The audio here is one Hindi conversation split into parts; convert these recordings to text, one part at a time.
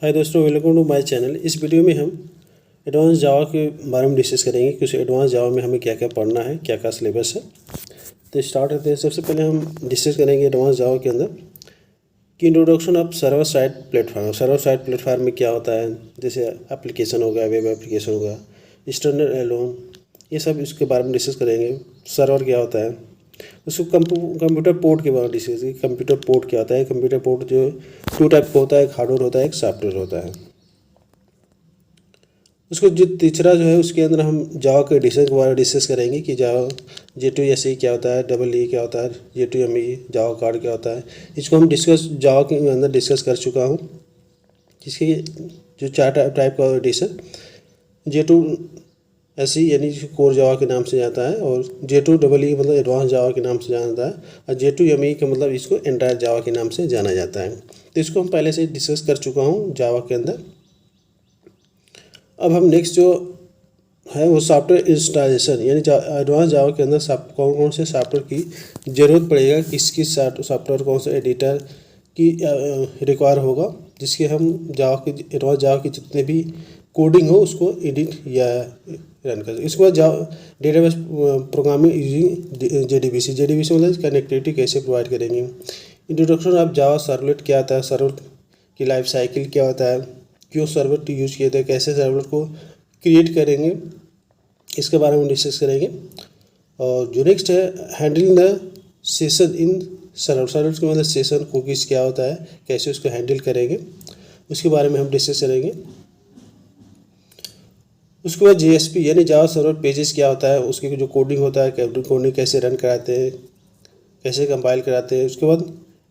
हाय दोस्तों, वेलकम टू माय चैनल। इस वीडियो में हम एडवांस जावा के बारे में डिस्कस करेंगे कि उस एडवांस जावा में हमें क्या क्या पढ़ना है, क्या क्या सिलेबस है। तो स्टार्ट करते हैं। सबसे पहले हम डिस्कस करेंगे एडवांस जावा के अंदर कि introduction of server side platform. Server side platform में क्या होता है, जैसे एप्लीकेशन हो गया, वेब एप्लीकेशन हो गया, स्टैंडर्ड एलोन, ये सब इसके बारे में डिस्कस करेंगे। सर्वर क्या होता है, उसको कंप्यूटर पोर्ट के बारे में डिस्कस करेंगे। कंप्यूटर पोर्ट क्या होता है। कंप्यूटर पोर्ट जो टू टाइप का होता है, एक हार्डवेयर होता है, एक सॉफ्टवेयर होता है। उसको जो तीसरा जो है उसके अंदर हम जावा के एडिशन के बारे में डिस्कस करेंगे कि जावा J2SE क्या होता है, डबल क्या होता है, J2ME जावा कार्ड क्या होता है। इसको हम डिस्कस जावा के अंदर डिस्कस कर चुका हूँ। जिसके जो चार टाइप का एडिशन, J2SE यानी कोर जावा के नाम से जाता है, और J2EE मतलब एडवांस जावा के नाम से जाना जाता है, और J2ME का मतलब इसको एंटायर जावा के नाम से जाना जाता है। तो इसको हम पहले से डिस्कस कर चुका हूँ जावा के अंदर। अब हम नेक्स्ट जो है वो सॉफ्टवेयर इंस्टॉलेशन, यानी एडवांस जावा के अंदर कौन कौन से सॉफ्टवेयर की ज़रूरत पड़ेगा, किस किस सॉफ्टवेयर कौन से एडिटर की रिक्वायर होगा, जिसके हम जावा के एडवांस जावा की जितने भी कोडिंग हो उसको एडिट या रन कर। इसके बाद जावा डेटाबेस प्रोग्रामिंग यूजिंग JDBC मतलब कनेक्टिविटी कैसे प्रोवाइड करेंगे। इंट्रोडक्शन ऑफ जावा सर्वलेट क्या होता है, सर्वर की लाइफ साइकिल क्या होता है, क्यों सर्वर टू यूज़ किए थे, कैसे सर्वर को क्रिएट करेंगे, इसके बारे में डिस्कस करेंगे। और जो नेक्स्ट है handling the session in server. Server के मतलब सेशन कुकीज़ क्या होता है, कैसे उसको हैंडल करेंगे, उसके बारे में हम डिस्कस करेंगे। उसके बाद JSP यानी जावा सर्वर पेजेस क्या होता है, उसकी जो कोडिंग होता है, कोडिंग कैसे रन कराते हैं, कैसे कंपाइल कराते हैं। उसके बाद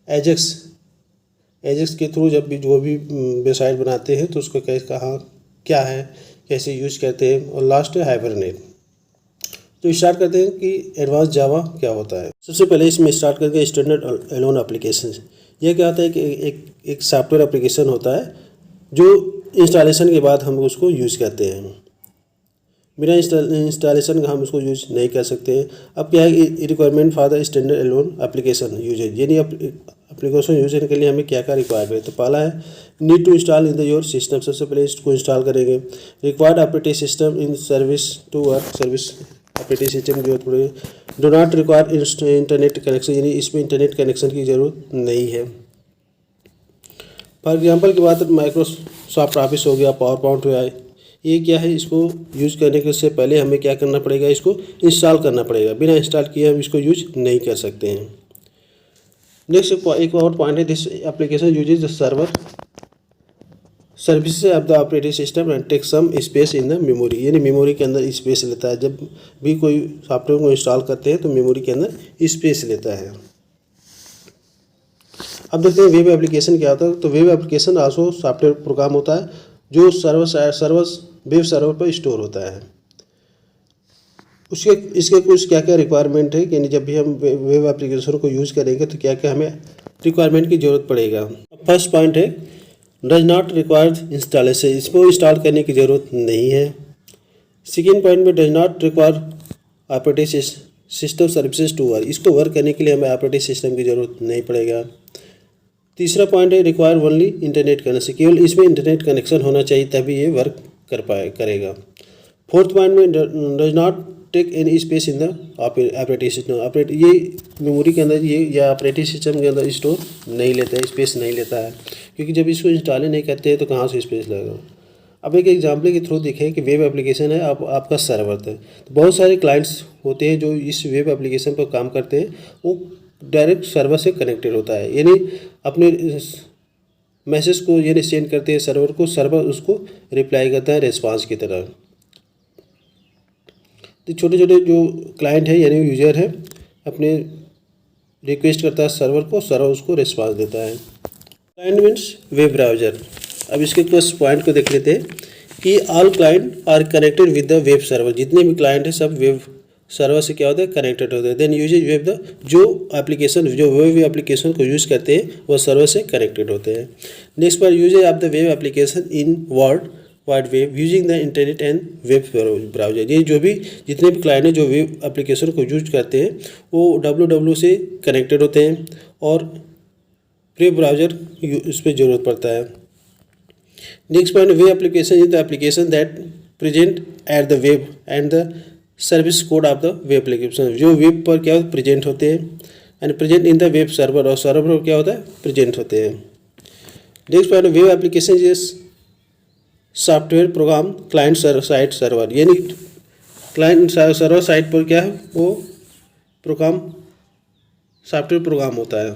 एजेक्स के थ्रू जब भी जो भी वेबसाइट बनाते हैं तो उसको कैसे कहाँ क्या है, कैसे यूज करते हैं। और लास्ट है हाइबरनेट। तो स्टार्ट करते हैं कि एडवांस जावा क्या होता है। सबसे पहले इसमें स्टार्ट करके स्टैंडर्ड एलोन एप्लीकेशन। ये क्या होता है कि एक सॉफ्टवेयर एप्लीकेशन होता है जो इंस्टॉलेशन के बाद हम उसको यूज़ करते हैं। बिना इंस्टॉलेशन का हम उसको यूज नहीं कर सकते हैं। अब क्या है requirement for the standard alone application usages, यानी एप्लीकेशन यूज करने के लिए हमें क्या क्या रिक्वायर्ड है। तो पहला है need to install in the your system. सबसे पहले इसको इंस्टॉल करेंगे। Required operating system in service to work, service operating system की जरूरत पड़ेगी। Do not require internet connection, यानी इसमें इंटरनेट कनेक्शन की ज़रूरत नहीं है। फॉर एग्जाम्पल की बात माइक्रोसॉफ्ट ऑफिस हो गया, पावर पॉइंट हो गया, ये क्या है, इसको यूज़ करने के से पहले हमें क्या करना पड़ेगा, इसको इंस्टॉल करना पड़ेगा। बिना इंस्टॉल किए हम इसको यूज नहीं कर सकते हैं। नेक्स्ट एक और पॉइंट है, this application usages the server services of the operating system and take some space in the memory, यानी मेमोरी के अंदर स्पेस लेता है। जब भी कोई सॉफ्टवेयर को इंस्टॉल करते हैं तो मेमोरी के अंदर स्पेस लेता है। अब देखते हैं वेब एप्लीकेशन क्या होता है। तो web application also software program होता है जो वेब सर्वर पर स्टोर होता है। इसके कुछ क्या क्या रिक्वायरमेंट है, यानी जब भी हम वेब एप्लीकेशन को यूज़ करेंगे तो क्या क्या हमें रिक्वायरमेंट की ज़रूरत पड़ेगा। फर्स्ट पॉइंट है डज नॉट रिक्वायर इंस्टॉलेशन, इसको इंस्टॉल करने की ज़रूरत नहीं है। सेकेंड पॉइंट में does not require operating system services to work, इसको वर्क करने के लिए हमें ऑपरेटिंग सिस्टम की ज़रूरत नहीं पड़ेगा। तीसरा पॉइंट है रिक्वायर ओनली इंटरनेट कनेक्शन, केवल इसमें इंटरनेट कनेक्शन होना चाहिए तभी ये वर्क करेगा। फोर्थ पॉइंट में does not take any space in the operating system, ये मेमोरी के अंदर ये या ऑपरेटिंग सिस्टम के अंदर स्टोर नहीं लेता है, स्पेस नहीं लेता है, क्योंकि जब इसको इंस्टॉल नहीं करते हैं तो कहाँ से स्पेस लगेगा। अब एक एग्जाम्पल के थ्रू देखें कि वेब एप्लीकेशन है, आपका सर्वर है, तो बहुत सारे क्लाइंट्स होते हैं जो इस वेब एप्लीकेशन पर काम करते हैं, वो डायरेक्ट सर्वर से कनेक्टेड होता है, यानी अपने मैसेज को यानी सेंड करते हैं सर्वर को, सर्वर उसको रिप्लाई करता है रिस्पांस की तरह। तो छोटे छोटे जो क्लाइंट है यानी यूजर है, अपने रिक्वेस्ट करता है सर्वर को, सर्वर उसको रिस्पांस देता है। Client means web browser. अब इसके कुछ पॉइंट को देख लेते हैं कि all client are connected with the web server, जितने भी क्लाइंट है सब वेब सर्वर से क्या होता है, कनेक्टेड होते हैं। देन यूजेज वेब द, जो वेब एप्लीकेशन को यूज़ करते हैं वह सर्वर से कनेक्टेड होते हैं। नेक्स्ट पर usages of the web application in wide web using the internet and web browser, ये जो भी जितने भी क्लाइंट हैं जो वेब एप्लीकेशन को यूज करते हैं वो www से कनेक्टेड होते हैं और वेब ब्राउज़र इस पर ज़रूरत पड़ता है। Next point, web application is the application that present at the web and the service code of the web application, जो वेब पर क्या प्रेजेंट होते हैं and present in the web server, और सर्वर पर क्या होता है प्रेजेंट होते हैं। Next point, web application is software program client side server, यानी क्लाइंट सर्वर साइड पर क्या है वो प्रोग्राम सॉफ्टवेयर प्रोग्राम होता है।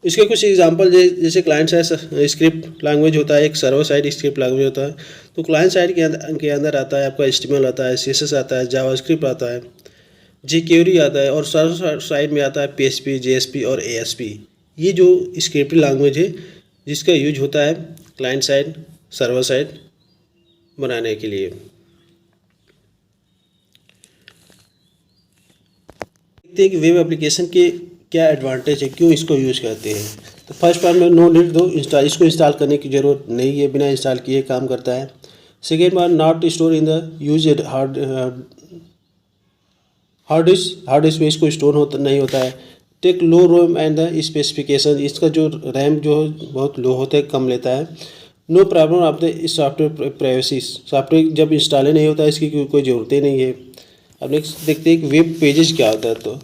इसके कुछ एग्जांपल जैसे क्लाइंट साइड स्क्रिप्ट लैंग्वेज होता है, एक सर्वर साइड स्क्रिप्ट लैंग्वेज होता है। तो क्लाइंट साइड के अंदर आता है आपका HTML आता है, CSS आता है, जावास्क्रिप्ट आता है, jQuery आता है, और सर्वर साइड में आता है PHP, JSP और ASP। ये जो स्क्रिप्ट लैंग्वेज है जिसका यूज होता है क्लाइंट साइड सर्वर साइड बनाने के लिए। देखते हैं कि वेब एप्लीकेशन के क्या एडवांटेज है, क्यों इसको यूज करते हैं। तो फर्स्ट पॉइंट में नो नीड दो इंस्टॉल, इसको इंस्टॉल करने की ज़रूरत नहीं है, बिना इंस्टॉल किए काम करता है। Second point, not store in the use hard disk में इसको स्टोर नहीं होता है। Take low RAM and the specification, इसका जो रैम जो बहुत लो होता है, कम लेता है। No problem of the software privacy, software जब इंस्टॉल नहीं होता है इसकी कोई ज़रूरत ही नहीं है। अब नेक्स्ट देखते हैं कि वेब पेजेस क्या होता है। तो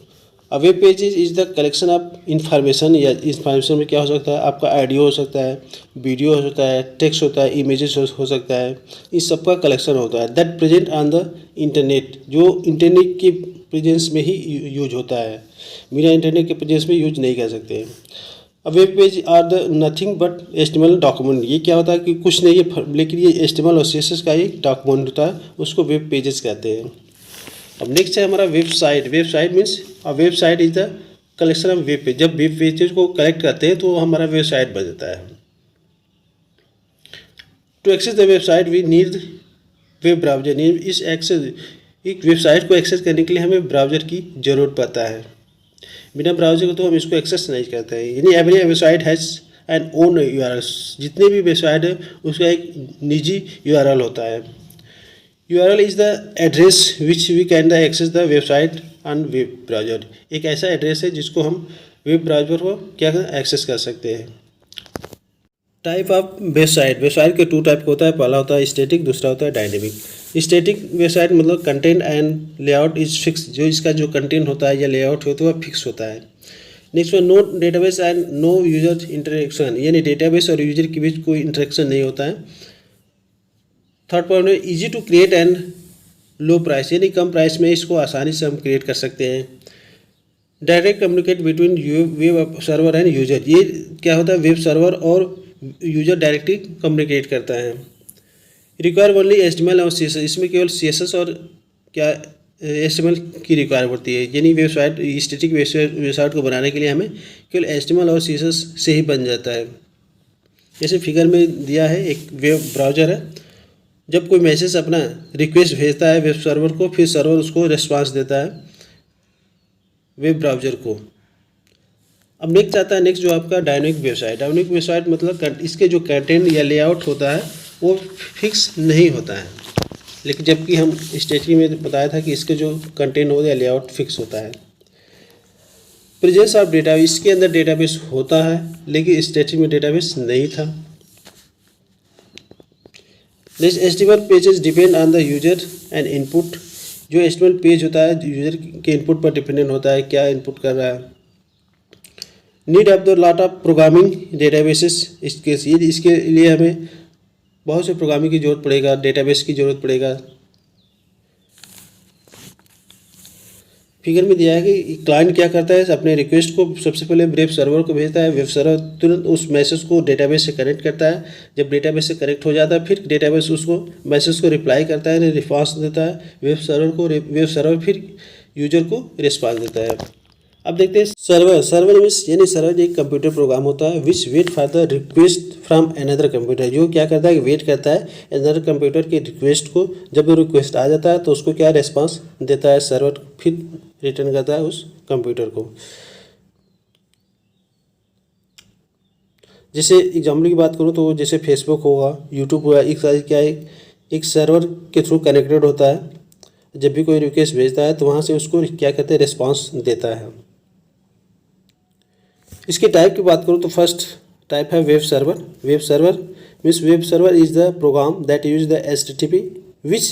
अब web pages is the collection of information, या इंफॉर्मेशन में क्या हो सकता है आपका ऑडियो हो सकता है, वीडियो हो सकता है, टेक्स्ट होता है, इमेजेस हो सकता है, इस सब का कलेक्शन होता है। That present on the internet, जो इंटरनेट की प्रेजेंस में ही यूज होता है, बिना इंटरनेट के प्रेजेंस में यूज नहीं कर सकते। अब web page are the nothing but HTML document, ये क्या होता है कि कुछ नहीं है, लेकिन ये HTML और CSS का एक डॉक्यूमेंट होता है, उसको वेब पेजेस कहते हैं। अब नेक्स्ट है हमारा website. Website means a website is the collection of web page, जब वेब पेजेस को कलेक्ट करते हैं तो हमारा वेबसाइट बन जाता है। To access the website we need web browser, इस एक्सेस एक वेबसाइट को एक्सेस करने के लिए हमें ब्राउज़र की ज़रूरत पड़ता है, बिना ब्राउज़र को तो हम इसको एक्सेस नहीं करते हैं। यानी every website has N one URL, जितने भी वेबसाइट है उसका एक निजी URL होता है। URL is the address which we can the access the website on web browser, एक ऐसा एड्रेस है जिसको हम वेब ब्राउज़र को क्या एक्सेस कर सकते हैं। टाइप ऑफ वेबसाइट, वेबसाइट के 2 टाइप होता है, पहला होता है स्टैटिक, दूसरा होता है डायनेमिक। स्टैटिक वेबसाइट मतलब content and layout is fix, जो इसका जो कंटेंट होता है या लेआउट होता है वह फिक्स होता है। नेक्स्ट में no database and no user interaction, यानी डेटाबेस और यूजर के बीच कोई इंटरेक्शन नहीं होता है। थर्ड पॉइंट है easy to create and low price, यानी कम प्राइस में इसको आसानी से हम क्रिएट कर सकते हैं। Direct communicate between web server and user, ये क्या होता है वेब सर्वर और यूजर डायरेक्टली कम्युनिकेट करता है। रिक्वायर ओनली HTML और CSS, इसमें केवल CSS और क्या HTML की रिक्वायर होती है, यानी वेबसाइट स्टैटिक वेबसाइट को बनाने के लिए हमें केवल HTML और CSS से ही बन जाता है। जैसे फिगर में दिया है एक वेब ब्राउज़र है, जब कोई मैसेज अपना रिक्वेस्ट भेजता है वेब सर्वर को, फिर सर्वर उसको रिस्पांस देता है वेब ब्राउज़र को। अब नेक्स्ट आता है नेक्स्ट जो आपका डायनेमिक वेबसाइट। डायनेमिक वेबसाइट मतलब इसके जो कंटेंट या लेआउट होता है वो फिक्स नहीं होता है, लेकिन जबकि हम स्टैटिक में बताया था कि इसके जो कंटेंट होता है लेआउट फिक्स होता है। प्रेजेंस ऑफ डेटाबेस, इसके अंदर डेटाबेस होता है लेकिन स्टैटिक में डेटाबेस नहीं था। Next HTML pages depend on the user and input, जो HTML पेज होता है यूजर के इनपुट पर डिपेंडेंट होता है, क्या इनपुट कर रहा है। Need of the lot of programming databases, इसके लिए हमें बहुत से प्रोग्रामिंग की जरूरत पड़ेगा, डेटाबेस की जरूरत पड़ेगा। फिगर में दिया है कि क्लाइंट क्या करता है, अपने रिक्वेस्ट को सबसे पहले वेब सर्वर को भेजता है, वेब सर्वर तुरंत उस मैसेज को डेटाबेस से कनेक्ट करता है। जब डेटाबेस से कनेक्ट हो जाता है फिर डेटाबेस उसको मैसेज को रिप्लाई करता है, रिस्पांस देता है वेब सर्वर को, वेब सर्वर फिर यूजर को रिस्पांस देता है। अब देखते हैं सर्वर मीन्स यानी सर्वर एक कंप्यूटर प्रोग्राम होता है which wait for the request from another computer, जो क्या करता है कि वेट करता है अनदर कंप्यूटर के रिक्वेस्ट को। जब वो रिक्वेस्ट आ जाता है तो उसको क्या रिस्पांस देता है सर्वर, फिर रिटर्न करता है उस कंप्यूटर को। जैसे एग्जाम्पल की बात करूँ तो जैसे फेसबुक होगा, यूट्यूब हुआ, एक साइज क्या है एक सर्वर के थ्रू कनेक्टेड होता है। जब भी कोई रिक्वेस्ट भेजता है तो वहाँ से उसको क्या कहते हैं रिस्पांस देता है। इसके टाइप की बात करूँ तो फर्स्ट type है web server. Web server means web server is the program that use the HTTP which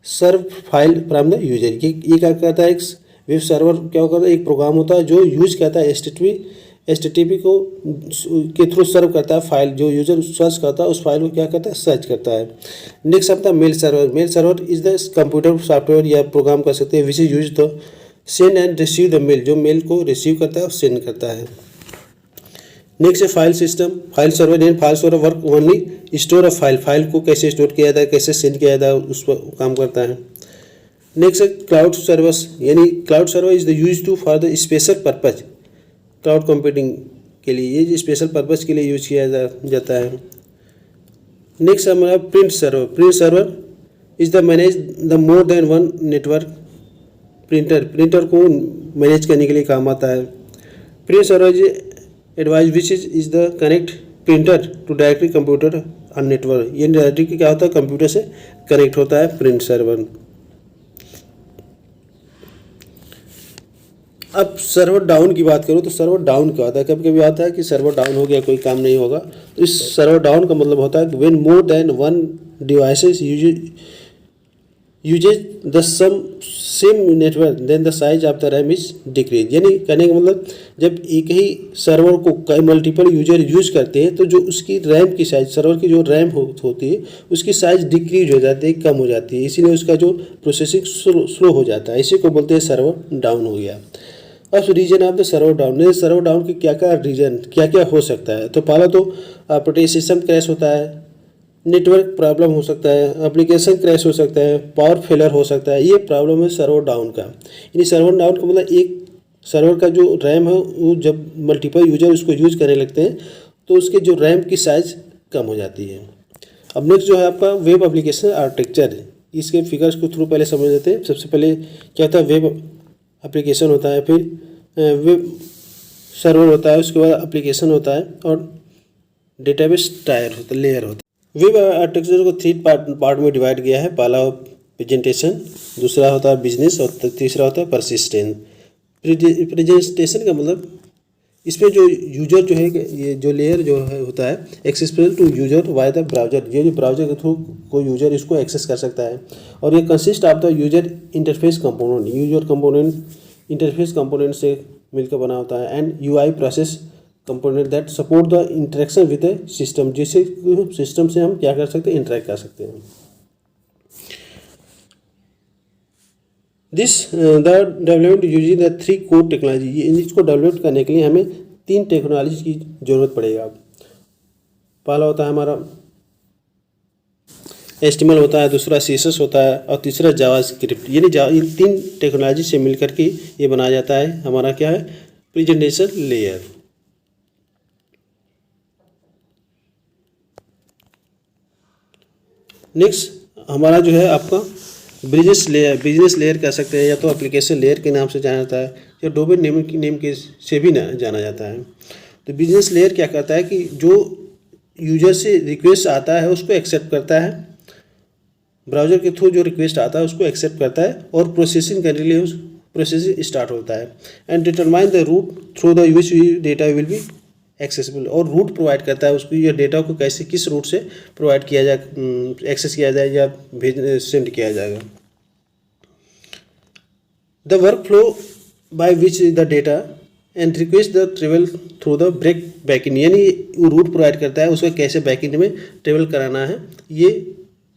serve file from the user. ये क्या करता है, एक वेब सर्वर क्या करता है, एक प्रोग्राम होता है जो यूज करता है HTTP को के थ्रू सर्व करता है फाइल, जो यूजर सर्च करता है उस फाइल को क्या करता है, सर्च करता है. नेक्स्ट आता है mail server. Mail server is the computer software या प्रोग्राम कर सकते हैं which is use the send and receive the mail, जो मेल को रिसीव करता है और सेंड करता है. नेक्स्ट है फाइल सिस्टम. फाइल सर्वर यानी file server work only store of file को कैसे स्टोर किया जाता है, कैसे सेंड किया जाता है, उस पर काम करता है. नेक्स्ट है क्लाउड सर्वर्स, यानी cloud server is the use to for the special purpose, cloud computing के लिए ये स्पेशल पर्पज के लिए यूज किया जाता है. नेक्स्ट हमारा print server. Print server is the manage the more than one network. Printer को मैनेज करने के लिए काम आता है. Print server is advice which is the connect printer to directly computer on network. ये डायरेक्टली क्या होता है, कंप्यूटर से कनेक्ट होता है प्रिंट सर्वर. अब सर्वर डाउन की बात करूँ तो सर्वर डाउन क्या होता है, कभी कभी आता है कि सर्वर डाउन हो गया, कोई काम नहीं होगा. तो इस सर्वर डाउन का मतलब होता है कि when more than one devices usages the same network then the size of the RAM is decrease. यानी कहने का मतलब जब एक ही सर्वर को कई मल्टीपल यूजर यूज करते हैं तो जो उसकी रैम की साइज, सर्वर की जो रैम होती है उसकी साइज डिक्रीज हो जाती है, कम हो जाती है, इसीलिए उसका जो प्रोसेसिंग स्लो हो जाता है. इसी को बोलते हैं सर्वर डाउन हो गया. अब reason of the server down. Server down के क्या क्या रीजन क्या क्या हो सकता है, तो पहला तो ऑपरेटिंग सिस्टम क्रैश होता है, नेटवर्क प्रॉब्लम हो सकता है, एप्लीकेशन क्रैश हो सकता है, पावर फेलर हो सकता है. ये प्रॉब्लम है सर्वर डाउन का. यानी सर्वर डाउन का मतलब एक सर्वर का जो रैम है वो जब मल्टीपल यूजर उसको यूज करने लगते हैं तो उसके जो रैम की साइज कम हो जाती है. अब नेक्स्ट जो है आपका वेब एप्लीकेशन आर्किटेक्चर. इसके फिगर्स को थ्रू पहले समझ लेते हैं. सबसे पहले क्या होता है, वेब एप्लीकेशन होता है, फिर वेब सर्वर होता है, उसके बाद एप्लीकेशन होता है और डेटाबेस लेयर होता है. वेब आर्किटेक्चर को 3 पार्ट में डिवाइड किया है. पहला प्रेजेंटेशन, दूसरा होता है बिजनेस और तीसरा होता है परसिस्टेंस. प्रेजेंटेशन का मतलब इसमें जो यूजर जो है, ये जो लेयर जो है होता है accessible to user via the browser. ये जो ब्राउजर के थ्रू कोई यूजर इसको एक्सेस कर सकता है. और ये consist of the user interface component. User component interface component से मिलकर बना होता है. And UI process component that support the interaction with the system, जिससे सिस्टम से हम क्या कर सकते हैं, इंटरेक्ट कर सकते हैं. This the development using the 3 core technology. इसको डेवलप करने के लिए हमें 3 टेक्नोलॉजी की जरूरत पड़ेगा. पहला होता है हमारा HTML होता है, दूसरा CSS होता है और तीसरा जावास्क्रिप्ट. यानी इन 3 टेक्नोलॉजी से मिलकर के ये बनाया जाता है हमारा क्या है, प्रेजेंटेशन लेयर. नेक्स्ट हमारा जो है आपका बिजनेस लेयर कह सकते हैं, या तो एप्लीकेशन लेयर के नाम से जाना जाता है, या डोमेन नेम के से भी जाना जाता है. तो बिजनेस लेयर क्या करता है कि जो यूजर से रिक्वेस्ट आता है उसको एक्सेप्ट करता है, ब्राउज़र के थ्रू जो रिक्वेस्ट आता है उसको एक्सेप्ट करता है और प्रोसेसिंग करने के लिए उस प्रोसेसिंग स्टार्ट होता है. And determine the route through the which data will be accessible. और रूट प्रोवाइड करता है उसको, ये डेटा को कैसे किस रूट से प्रोवाइड किया जाए, एक्सेस किया जाए या सेंड किया जाएगा. The work flow by which the data and request the travel through the backend. यानी वो रूट प्रोवाइड करता है उसको कैसे बैकएंड में ट्रेवल कराना है, ये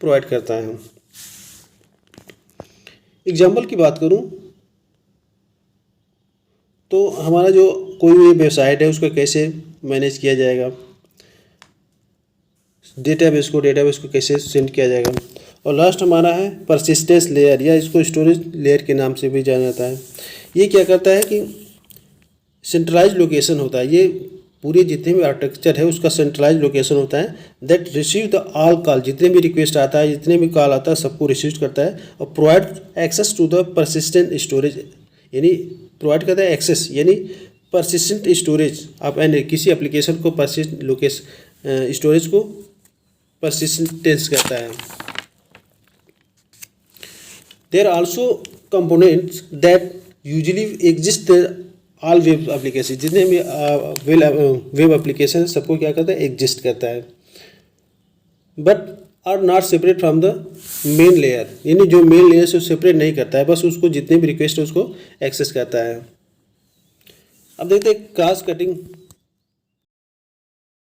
प्रोवाइड करता है. एग्जाम्पल की बात करूं तो हमारा जो कोई भी वेबसाइट है उसको कैसे मैनेज किया जाएगा, डेटाबेस को कैसे सेंड किया जाएगा. और लास्ट हमारा है परसिस्टेंस लेयर, या इसको स्टोरेज लेयर के नाम से भी जाना जाता है. ये क्या करता है कि सेंट्रलाइज लोकेशन होता है. ये पूरी जितने भी आर्किटेक्चर है उसका सेंट्रलाइज लोकेशन होता है that receive the all call. जितने भी रिक्वेस्ट आता है, जितने भी कॉल आता है, सबको रिसीव करता है और provide access to the persistent storage. यानी प्रोवाइड करता है एक्सेस, यानी परसिस्टेंट स्टोरेज. आप किसी एप्लीकेशन को परसिस्टेंट लोकेशन स्टोरेज को परसिस्टेंस करता है. There are also components that usually exist all web application, जितने भी वेब एप्लीकेशन सबको क्या करता है, एग्जिस्ट करता है, but are not separate from the main layer, यानी जो मेन लेयर से सेपरेट नहीं करता है, बस उसको जितने भी रिक्वेस्ट है उसको एक्सेस करता है। अब देखते हैं क्रॉस कटिंग